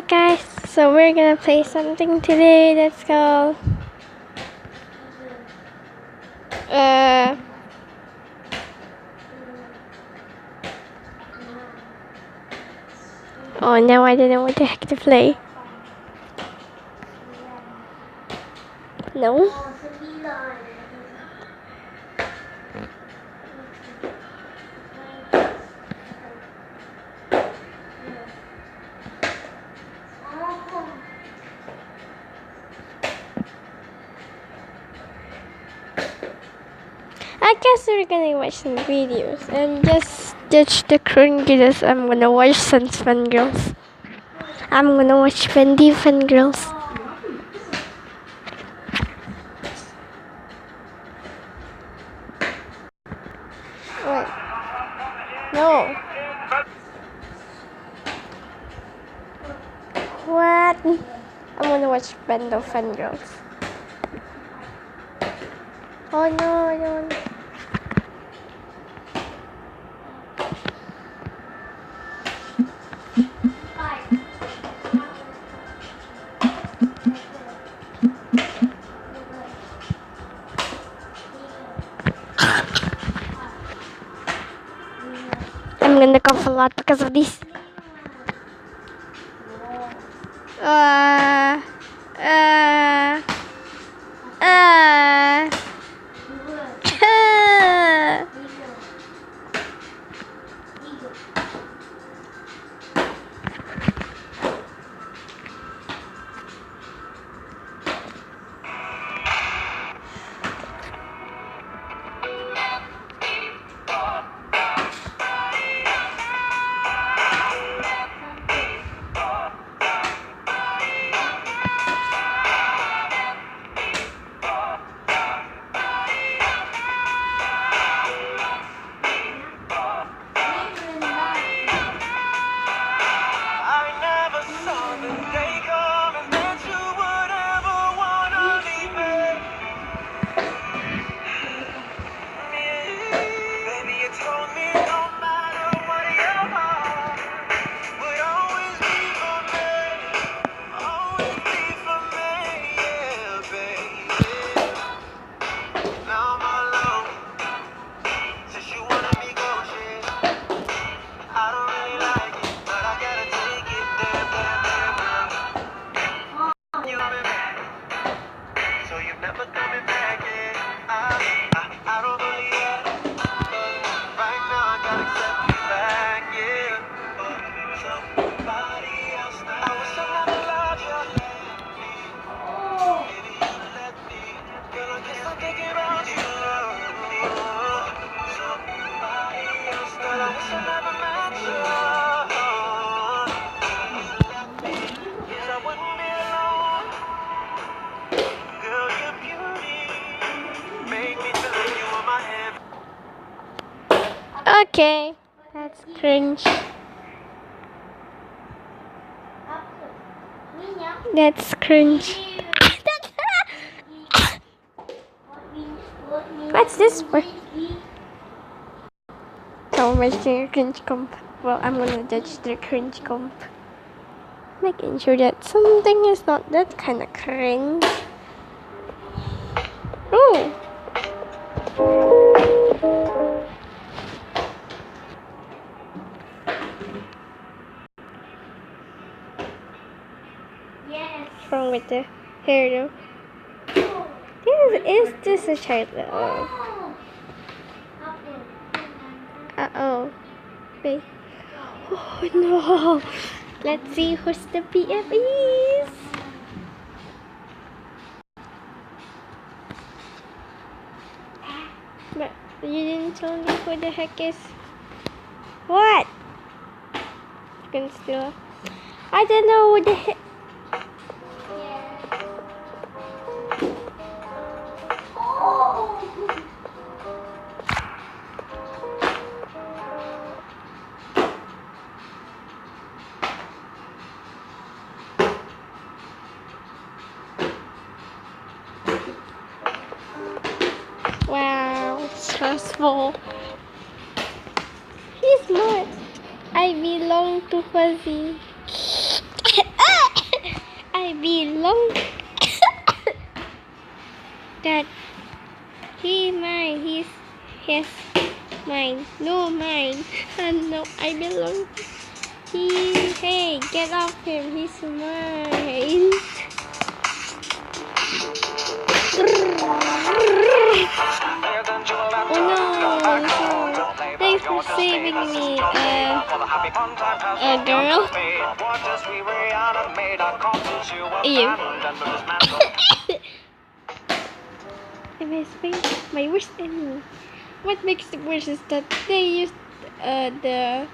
Guys, so we're gonna play something today that's called oh, now I don't know what the heck to play. No? I guess we're gonna watch some videos and just ditch the cringiness. I'm gonna watch some fun girls. I'm gonna watch Fendi Fun Girls. Wait. No. What? I'm gonna watch Fendi Fun Girls. Oh no, I don't. I'm gonna cough a lot because of this. Uh. Okay, that's cringe. That's cringe. What's this for? So much cringe comp. Well, I'm gonna judge the cringe comp, making sure that something is not that kind of cringe. Ooh. What's wrong with the hair though? Is this a child? Uh-oh. Wait. Oh no. Let's see who's the BF is. But you didn't tell me who the heck is. What? You can still. I don't know who the heck. Wow, stressful. He's not. I belong to Fuzzy. Ah! Yes, mine. No, mine. And no, I belong. Hey, get off him. He's mine. Oh no, thanks for saving me, girl. You. My worst enemy. What makes it worse is that they used the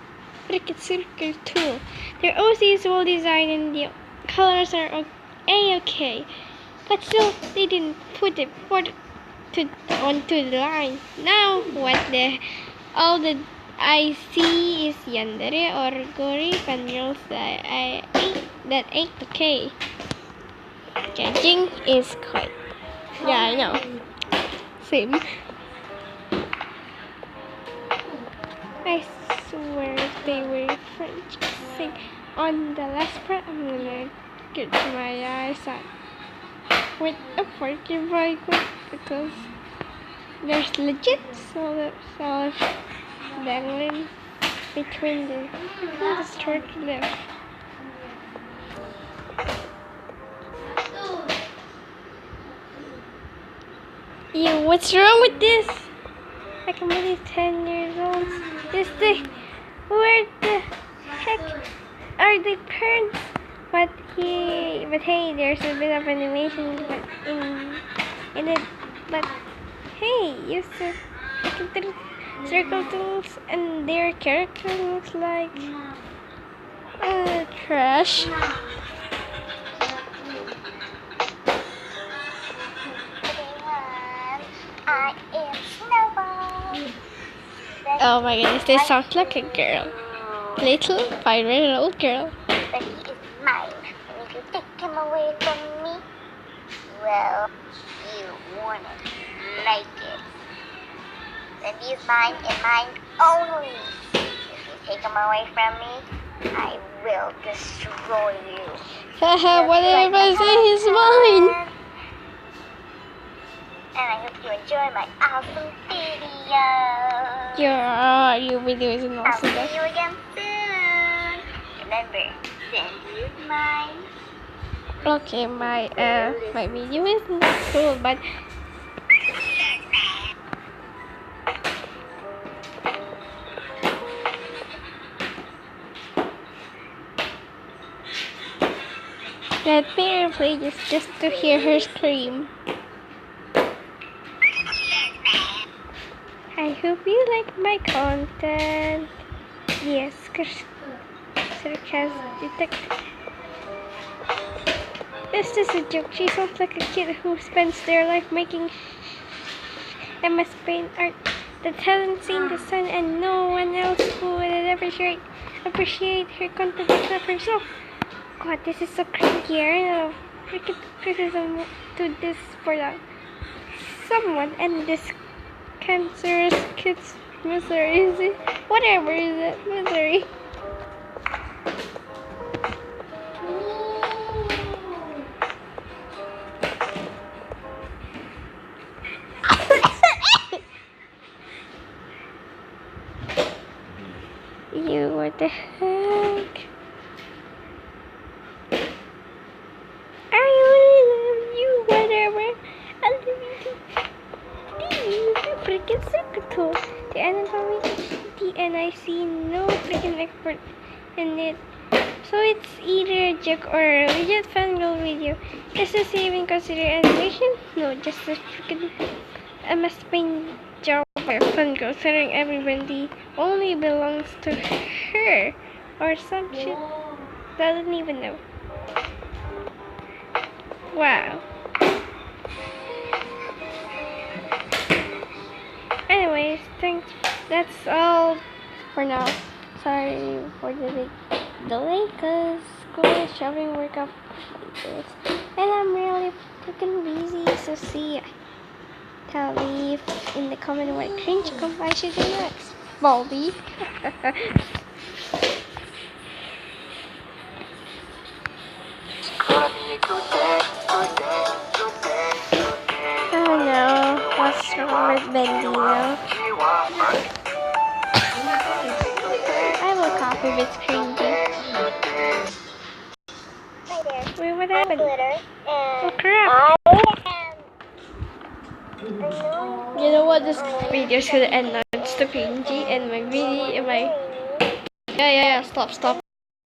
Cricut Circle tool. Their OC is well designed and the colors are A-okay. But still, they didn't put it onto the line. Now, what the all that I see is yandere or gory fangirls that ain't okay. Judging is quite. Yeah, I know. Same. I swear if they were French kissing on the last part, I'm gonna get my eyes out with a forky bike because there's legit solid dangling between the short lip. Ew, what's wrong with this? Like I'm only 10 years old. Where the heck are the parents? But hey, there's a bit of animation in it. But hey, use the circle tools and their character looks like trash. I am Snowball. Oh my goodness, this sounds like a girl. Little 5-year-old girl. But he is mine, and if you take him away from me, well, you won't like it. Then he is mine and mine only. If you take him away from me, I will destroy you. Haha, whatever I say, he's mine. And I hope you enjoy my awesome video. Yeah, your video is an awesome. I'll see you again soon. Remember, then use mine. Okay, my video is not cool, but let me replay this just to hear her scream. I hope you like my content. Yes, sarcastic. This is a joke. She sounds like a kid who spends their life making MS Paint art that hasn't seen the sun, and no one else who would appreciate her content except herself. God, this is so cringy. I know. Freaking criticism to this for that. Someone end this cancerous kid's misery. Whatever is it? Misery. You, what the heck? I love you, whatever. I love you too. You freaking circle. The anatomy, and I see no freaking expert in it. So it's either a joke or a legit fangirl video. Is this even considered animation? No, just a freaking MS Paint job by a fangirl, considering everybody only belongs to her or some shit. Doesn't even know. Wow. Anyways, thanks. That's all for now. Sorry for the big delay, cause school is shoving work up this, and I'm really freaking busy. So see ya. Tell me in the comment what cringe comp I should do next. Baldy. Oh no, What's wrong with Bendino? I will copy with cringy. Wait, what happened? Oh crap! You know what? This video is gonna end now. It's too cringy, and my video, my yeah. Stop.